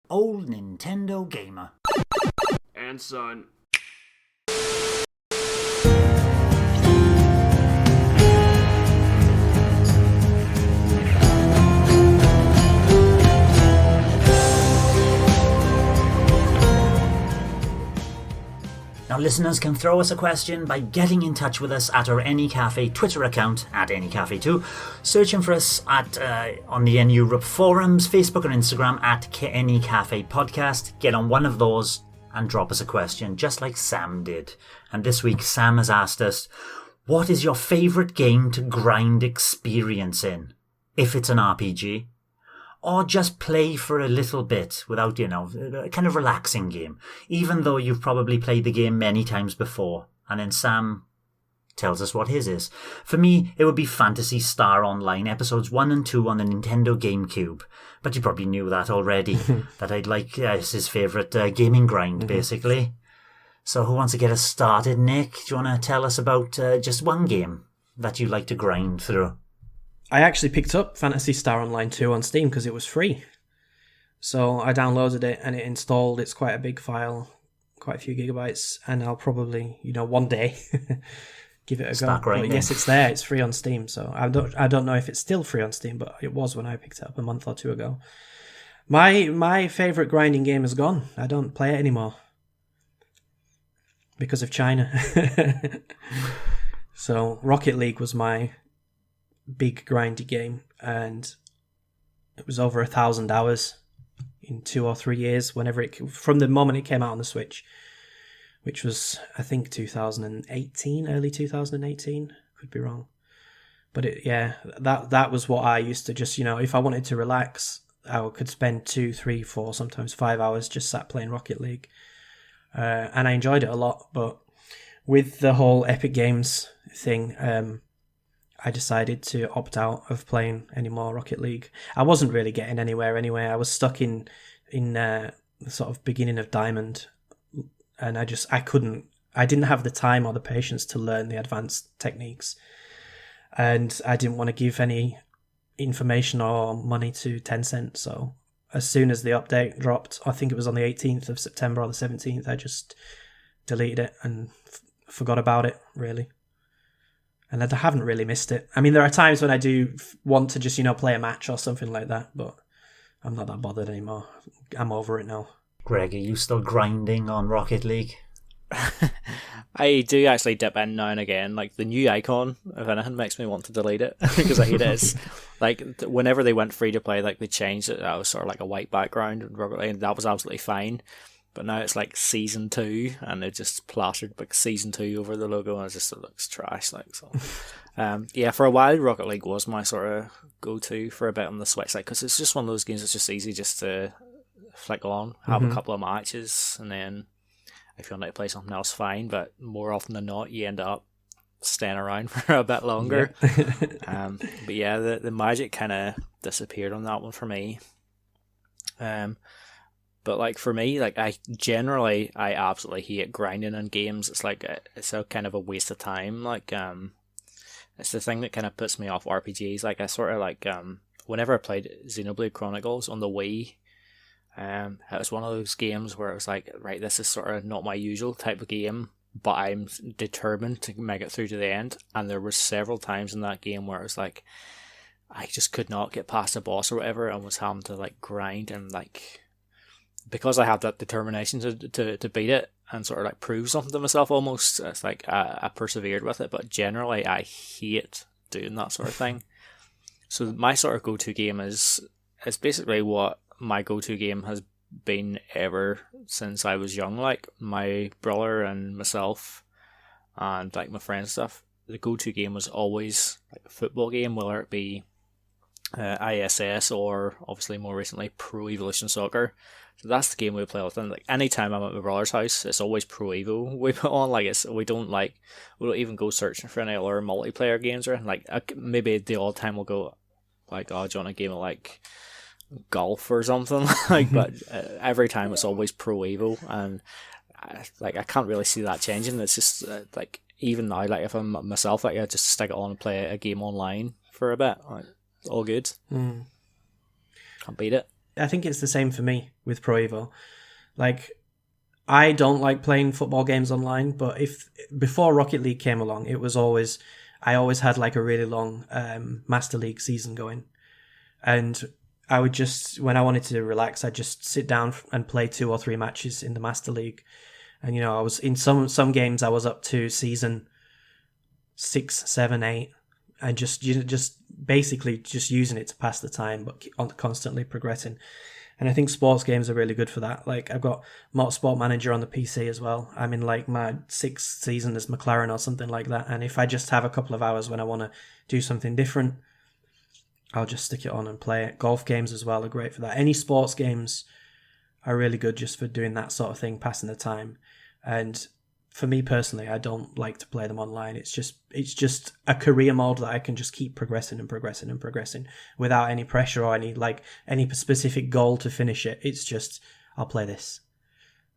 old Nintendo gamer. And son. Now, listeners can throw us a question by getting in touch with us at our N-E Café Twitter account, at N-E Café 2, searching for us on the N Europe forums, Facebook or Instagram at N-E Café Podcast. Get on one of those and drop us a question, just like Sam did. And this week, Sam has asked us, what is your favourite game to grind experience in? If it's an RPG. Or just play for a little bit without, a kind of relaxing game, even though you've probably played the game many times before. And then Sam tells us what his is. For me, it would be Phantasy Star Online, episodes 1 and 2 on the Nintendo GameCube. But you probably knew that already, that I'd like his favourite gaming grind, basically. So who wants to get us started? Nick, do you want to tell us about just one game that you like to grind through? I actually picked up Phantasy Star Online 2 on Steam because it was free. So I downloaded it and it installed. It's quite a big file, quite a few gigabytes, and I'll probably, one day give it a go. But yes, it's there. It's free on Steam. So I don't know if it's still free on Steam, but it was when I picked it up a month or two ago. My favourite grinding game is gone. I don't play it anymore because of China. So Rocket League was my big grindy game, and it was over 1,000 hours in 2 or 3 years from the moment it came out on the Switch, which was I think 2018, early 2018, could be wrong, but that was what I used to just, if I wanted to relax, I could spend 2, 3, 4, sometimes 5 hours just sat playing Rocket League, and I enjoyed it a lot. But with the whole Epic Games thing, I decided to opt out of playing any more Rocket League. I wasn't really getting anywhere anyway. I was stuck in the sort of beginning of Diamond, and I didn't have the time or the patience to learn the advanced techniques, and I didn't want to give any information or money to Tencent. So as soon as the update dropped, I think it was on the 18th of September or the 17th, I just deleted it and forgot about it, really. And I haven't really missed it. I mean, there are times when I do want to just, play a match or something like that, but I'm not that bothered anymore. I'm over it now. Greg, are you still grinding on Rocket League? I do actually dip in now and again. Like, the new icon, if anything, makes me want to delete it because I hate it. It's, like, whenever they went free to play, like, they changed it. That was sort of like a white background in Rocket League, and that was absolutely fine. But now it's like Season 2, and it just plastered like Season 2 over the logo, and it looks trash. Like, so. For a while, Rocket League was my sort of go-to for a bit on the Switch, like, because it's just one of those games that's just easy just to flick on, have a couple of matches, and then if you want to play something else, fine. But more often than not, you end up staying around for a bit longer. Yeah. But yeah, the magic kind of disappeared on that one for me. But like for me, like I absolutely hate grinding in games. It's like it's a kind of a waste of time. Like it's the thing that kind of puts me off RPGs. Like I sort of like whenever I played Xenoblade Chronicles on the Wii, it was one of those games where it was like, right, this is sort of not my usual type of game, but I'm determined to make it through to the end. And there were several times in that game where it was like I just could not get past the boss or whatever, and was having to like grind, and like, because I had that determination to beat it and sort of like prove something to myself almost, it's like I persevered with it. But generally I hate doing that sort of thing. So my sort of go-to game is basically what my go-to game has been ever since I was young. Like my brother and myself and like my friends and stuff, the go-to game was always like a football game, whether it be ISS or obviously more recently Pro Evolution Soccer. So that's the game we play all the time. Like anytime I'm at my brother's house, it's always Pro Evo we put on. Like we don't even go searching for any other multiplayer games or anything. Like maybe the odd time we'll go like, oh, do you want a game of like golf or something? Like, but every time it's always Pro Evo, and I can't really see that changing. It's just like even now, like if I'm myself, like I just stick it on and play a game online for a bit. Like, all good. Can't beat it. I think it's the same for me with Pro Evo. Like, I don't like playing football games online, but before Rocket League came along, I always had like a really long Master League season going. And I would just, when I wanted to relax, I'd just sit down and play 2 or 3 matches in the Master League. And, you know, I was in some games, I was up to season 6, 7, 8, and just basically just using it to pass the time, but constantly progressing. And I think sports games are really good for that. Like, I've got Motorsport Manager on the PC as well. I'm in like my 6th season as McLaren or something like that. And if I just have a couple of hours when I want to do something different, I'll just stick it on and play it. Golf games as well are great for that. Any sports games are really good just for doing that sort of thing, passing the time. And for me personally, I don't like to play them online. It's just a career mode that I can just keep progressing and progressing and progressing without any pressure or any specific goal to finish it. It's just, I'll play this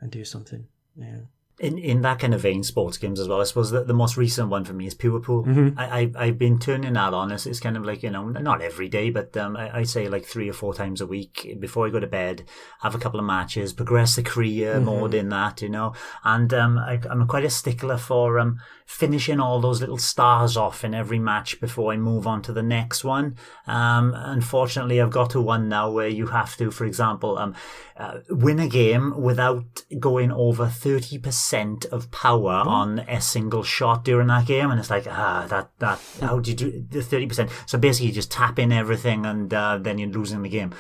and do something. Yeah. In that kind of vein, sports games as well, I suppose the most recent one for me is Pure Pool. Mm-hmm. I've been turning that on. It's kind of like, you know, not every day, but I say like 3 or 4 times a week before I go to bed, have a couple of matches, progress the career mode in that, you know. And I'm quite a stickler for finishing all those little stars off in every match before I move on to the next one. Unfortunately, I've got to one now where you have to, for example, win a game without going over 30% of power on a single shot during that game, and it's like that how do you do the 30%? So basically you just tap in everything and then you're losing the game.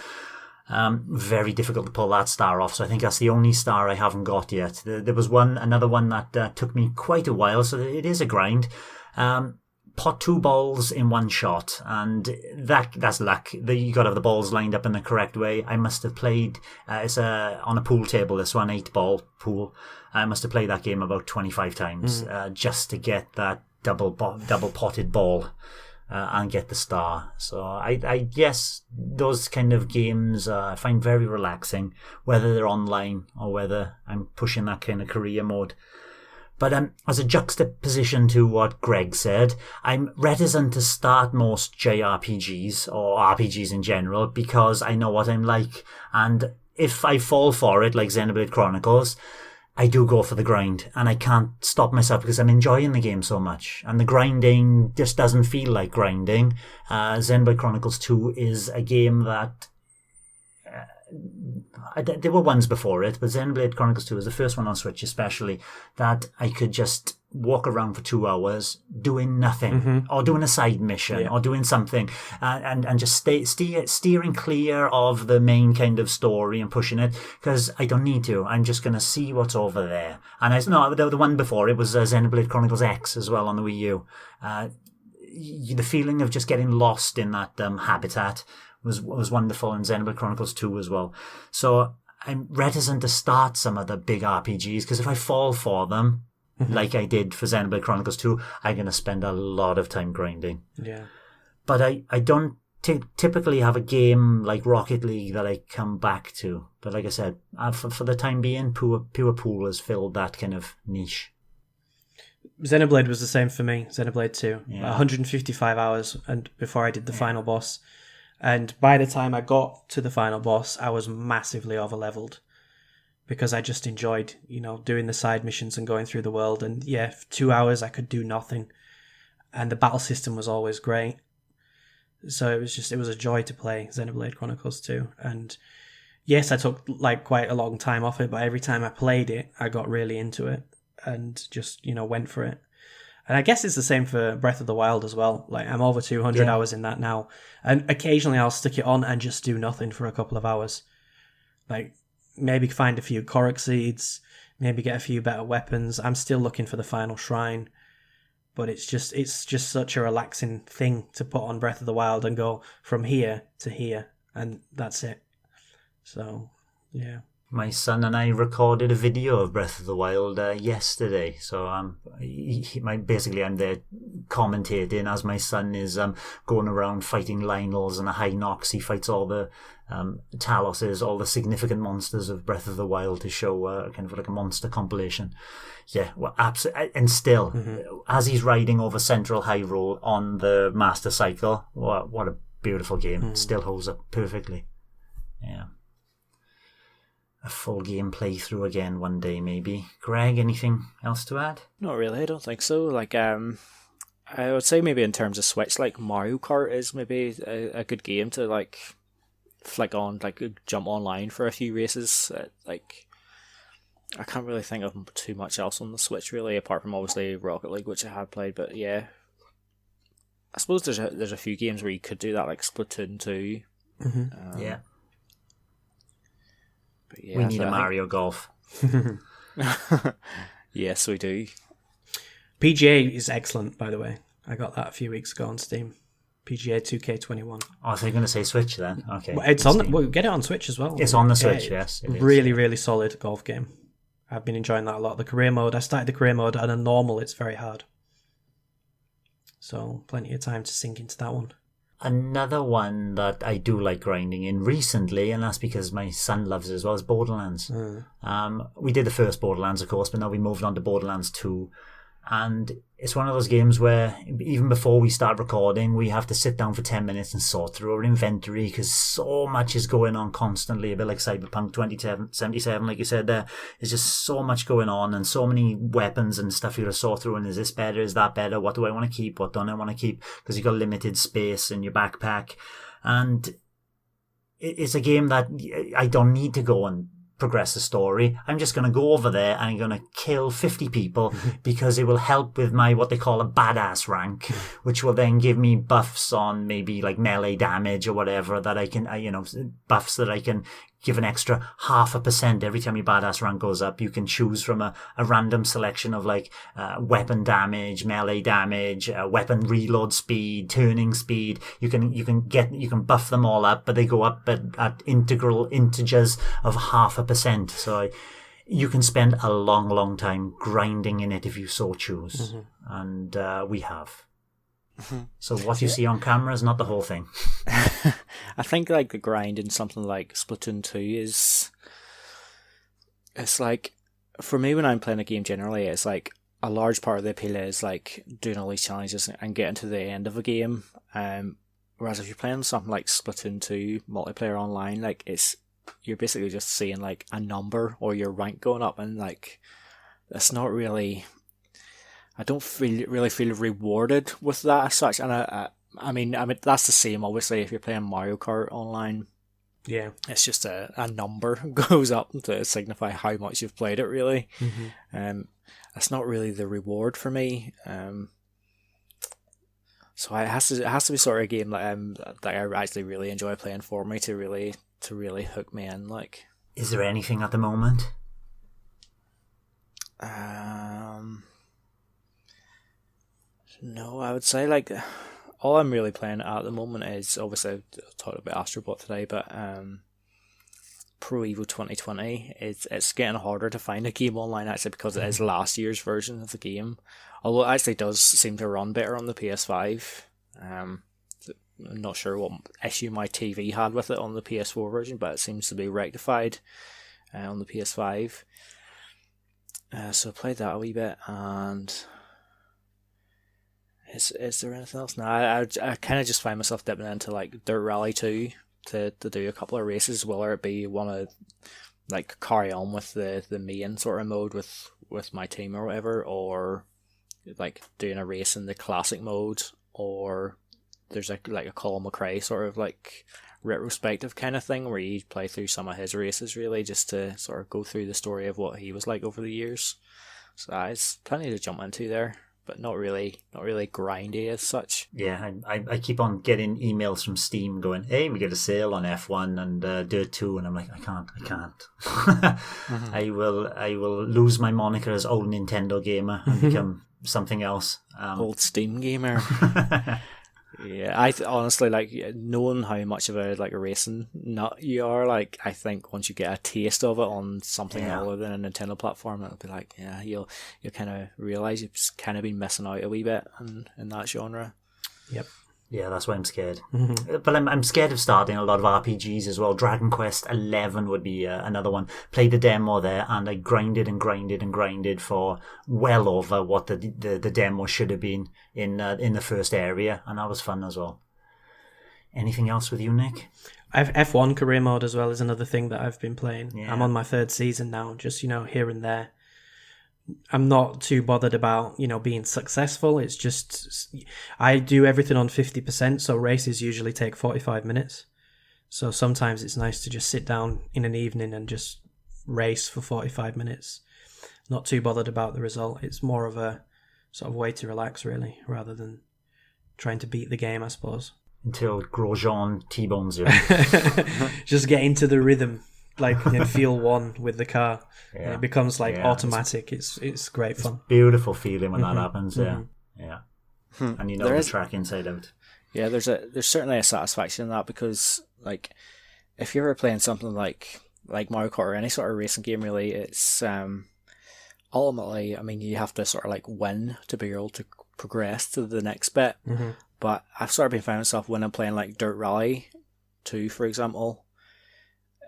Very difficult to pull that star off, so I think that's the only star I haven't got yet. There was another one that took me quite a while, so it is a grind. Pot 2 balls in one shot, and that's luck. You got to have the balls lined up in the correct way. I must have played it's on a pool table, this one, 8-ball pool. I must have played that game about 25 times just to get that double potted ball and get the star. So I guess those kind of games I find very relaxing, whether they're online or whether I'm pushing that kind of career mode. But as a juxtaposition to what Greg said, I'm reticent to start most JRPGs or RPGs in general because I know what I'm like. And if I fall for it, like Xenoblade Chronicles, I do go for the grind. And I can't stop myself because I'm enjoying the game so much. And the grinding just doesn't feel like grinding. Xenoblade Chronicles 2 is a game that... there were ones before it, but Xenoblade Chronicles 2 was the first one on Switch especially that I could just walk around for 2 hours doing nothing or doing a side mission or doing something and just steering clear of the main kind of story and pushing it because I don't need to. I'm just going to see what's over there. And the one before it was Xenoblade Chronicles X as well on the Wii U. The feeling of just getting lost in that habitat was wonderful in Xenoblade Chronicles 2 as well. So I'm reticent to start some of the big RPGs because if I fall for them, like I did for Xenoblade Chronicles 2, I'm going to spend a lot of time grinding. Yeah. But I don't typically have a game like Rocket League that I come back to. But like I said, for the time being, Pure Pool has filled that kind of niche. Xenoblade was the same for me, Xenoblade 2. Yeah. 155 hours and before I did the final boss. And by the time I got to the final boss, I was massively overleveled because I just enjoyed, doing the side missions and going through the world. And yeah, for 2 hours I could do nothing. And the battle system was always great. So it was a joy to play Xenoblade Chronicles 2. And yes, I took quite a long time off it, but every time I played it, I got really into it and just, went for it. And I guess it's the same for Breath of the Wild as well. I'm over 200 hours in that now. And occasionally I'll stick it on and just do nothing for a couple of hours. Maybe find a few Korok seeds, maybe get a few better weapons. I'm still looking for the final shrine. But it's just such a relaxing thing to put on Breath of the Wild and go from here to here. And that's it. So, yeah. My son and I recorded a video of Breath of the Wild yesterday, so I'm there commentating as my son is going around fighting Lynels and the High Nox. He fights all the Taloses, all the significant monsters of Breath of the Wild to show kind of like a monster compilation. Yeah, well, absolutely. And still, as he's riding over Central Hyrule on the Master Cycle, what a beautiful game! It still holds up perfectly. Yeah. full game playthrough again one day, maybe. Greg, anything else to add? Not really, I don't think so. Like, I would say maybe in terms of Switch, like Mario Kart is maybe a good game to like flick on, like jump online for a few races. Like, I can't really think of too much else on the Switch really, apart from obviously Rocket League, which I have played. But yeah, I suppose there's a few games where you could do that, like Splatoon 2. Yeah. But yeah, We need a Mario Golf. Yes, we do. PGA is excellent, by the way. I got that a few weeks ago on Steam. PGA 2K21. Oh, so you're going to say Switch then? Okay. Well, it's on. Well, get it on Switch as well. It's on the Yeah, Switch, yes. It is. Really, really solid golf game. I've been enjoying that a lot. The career mode, I started the career mode, and on normal, it's very hard. So, plenty of time to sink into that one. Another one that I do like grinding in recently, and that's because my son loves it as well, is Borderlands. We did the first Borderlands, of course, but now we moved on to Borderlands 2. And it's one of those games where even before we start recording, we have to sit down for 10 minutes and sort through our inventory because so much is going on constantly, a bit like Cyberpunk 2077, like you said there. There's just so much going on and so many weapons and stuff you got to sort through. And is this better? Is that better? What do I want to keep? What don't I want to keep? Because you've got limited space in your backpack. And it's a game that I don't need to go and progress the story. I'm just going to go over there and I'm going to kill 50 people because it will help with my what they call a badass rank, which will then give me buffs on maybe like melee damage or whatever that I can, buffs that I can give an extra 0.5% every time your badass rank goes up. You can choose from a random selection of like weapon damage, melee damage, weapon reload speed, turning speed. You can buff them all up, but they go up at integers of 0.5%. So you can spend a long time grinding in it if you so choose. And we have. So what you see on camera is not the whole thing. I think like the grind in something like Splatoon 2 it's like, for me when I'm playing a game generally, it's like a large part of the appeal is like doing all these challenges and getting to the end of a game. Whereas if you're playing something like Splatoon 2 multiplayer online, like you're basically just seeing like a number or your rank going up, and like it's not really, I don't really feel rewarded with that as such. And I mean that's the same obviously if you're playing Mario Kart online. Yeah, it's just a number goes up to signify how much you've played it really. That's not really the reward for me. So it has to be sort of a game that I actually really enjoy playing for me to really hook me in. Like, is there anything at the moment? No, I would say like all I'm really playing at the moment is, obviously I talked about Astro Bot today, but Pro Evo 2020, it's getting harder to find a game online actually because it is last year's version of the game. Although it actually does seem to run better on the PS5. I'm not sure what issue my TV had with it on the PS4 version, but it seems to be rectified on the PS5. So I played that a wee bit, and is there anything else? No, I kind of just find myself dipping into like Dirt Rally 2 to do a couple of races, whether it be want to like carry on with the main sort of mode with my team or whatever, or like doing a race in the classic mode, or there's like a Colin McRae sort of like retrospective kind of thing where you play through some of his races really just to sort of go through the story of what he was like over the years. So it's plenty to jump into there, but not really grindy as such. Yeah, I keep on getting emails from Steam going, hey, we get a sale on F1 and Dirt 2, and I'm like, I can't. I will lose my moniker as old Nintendo gamer and become something else. Old Steam gamer. Yeah, I honestly, like, knowing how much of a racing nut you are, like, I think once you get a taste of it on something other than a Nintendo platform, it'll be like, yeah, you'll kind of realise you've kind of been missing out a wee bit in that genre. Yep. Yeah, that's why I'm scared. But I'm scared of starting a lot of RPGs as well. Dragon Quest 11 would be another one. Played the demo there, and I grinded for well over what the demo should have been in the first area, and that was fun as well. Anything else with you, Nick? F1 career mode as well is another thing that I've been playing. Yeah. I'm on my 3rd season now, just, here and there. I'm not too bothered about, being successful. It's just, I do everything on 50%, so races usually take 45 minutes. So sometimes it's nice to just sit down in an evening and just race for 45 minutes. Not too bothered about the result. It's more of a sort of way to relax, really, rather than trying to beat the game, I suppose. Until Grosjean T-bones you. Just get into the rhythm, and feel one with the car. Yeah. And it becomes automatic. It's great fun. Beautiful feeling when that happens. Yeah, yeah. And There the is- track inside out. Yeah, there's certainly a satisfaction in that, because if you're ever playing something like Mario Kart or any sort of racing game, really, it's ultimately, you have to sort of win to be able to progress to the next bit. Mm-hmm. But I've sort of been finding myself when I'm playing Dirt Rally 2, for example,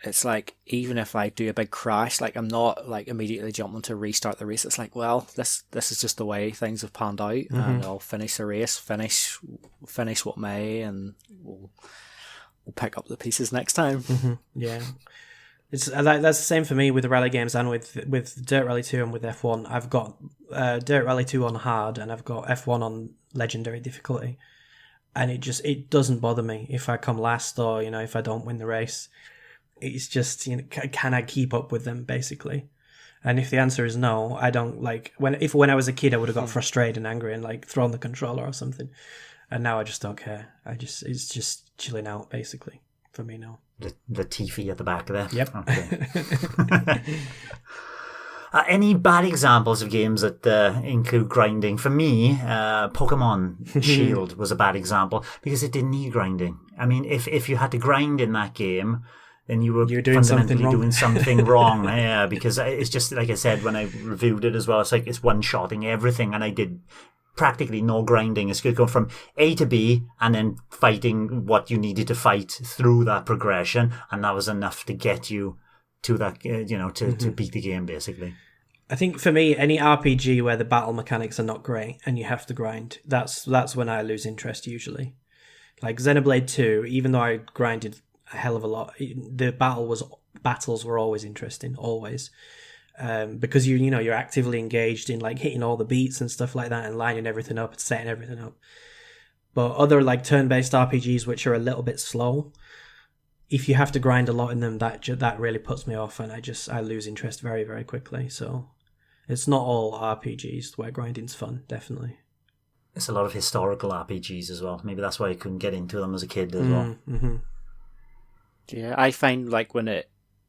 it's even if I do a big crash, I'm not immediately jumping to restart the race. It's well, this is just the way things have panned out, and I'll finish the race, finish what may, and we'll pick up the pieces next time. Mm-hmm. Yeah. It's that's the same for me with the rally games and with Dirt Rally 2 and with F1. I've got Dirt Rally 2 on hard and I've got F1 on legendary difficulty. And it doesn't bother me if I come last or, if I don't win the race. It's just, can I keep up with them, basically? And if the answer is no, I don't when I was a kid, I would have got frustrated and angry and thrown the controller or something. And now I just don't care. It's just chilling out, basically, for me now. The Tiffy at the back there. Yep. Okay. Any bad examples of games that include grinding? For me, Pokemon Shield was a bad example because it didn't need grinding. If you had to grind in that game, then you're doing something wrong. doing something wrong. Yeah, because it's just like I said when I reviewed it as well. It's it's one-shotting everything, and I did practically no grinding. It's going from A to B and then fighting what you needed to fight through that progression, and that was enough to get you to that, to beat the game, basically. I think for me, any RPG where the battle mechanics are not great and you have to grind, that's when I lose interest usually. Xenoblade 2, even though I grinded a hell of a lot, the battles were always interesting, always. Because you're actively engaged in hitting all the beats and stuff like that and lining everything up and setting everything up. But other turn-based RPGs which are a little bit slow, if you have to grind a lot in them, that really puts me off, and I lose interest very, very quickly. So it's not all RPGs where grinding's fun, definitely. It's a lot of historical RPGs as well. Maybe that's why I couldn't get into them as a kid as well. Mm-hmm. Yeah, I find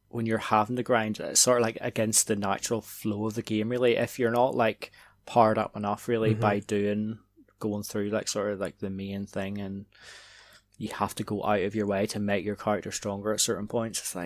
when you're having to grind, it's sort of against the natural flow of the game, really. If you're not powered up enough, really, by going through the main thing, and you have to go out of your way to make your character stronger at certain points, it's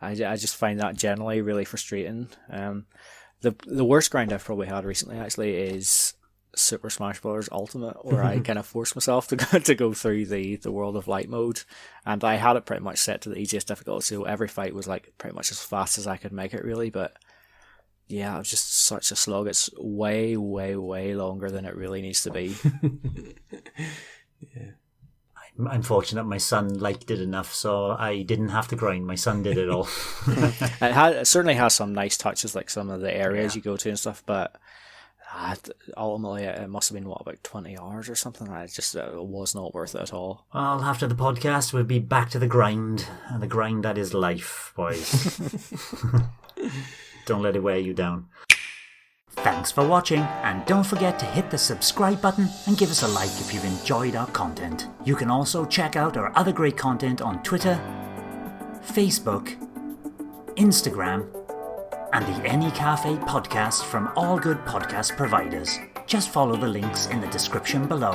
I just find that generally really frustrating. The worst grind I've probably had recently actually is Super Smash Bros. Ultimate, where I kind of forced myself to go through the World of Light mode, and I had it pretty much set to the easiest difficulty, so every fight was pretty much as fast as I could make it, really. But yeah, it was just such a slog. It's way, way, way longer than it really needs to be. Yeah. I'm fortunate my son liked it enough, so I didn't have to grind. My son did it all. It certainly has some nice touches, some of the areas you go to and stuff, but ultimately it must have been about 20 hours or something. It was not worth it at all. Well, after the podcast, we'll be back to the grind, and the grind that is life, boys. Don't let it wear you down. Thanks for watching, and don't forget to hit the subscribe button and give us a like if you've enjoyed our content. You can also check out our other great content on Twitter, Facebook, Instagram, and the N-E Café podcast from all good podcast providers. Just follow the links in the description below.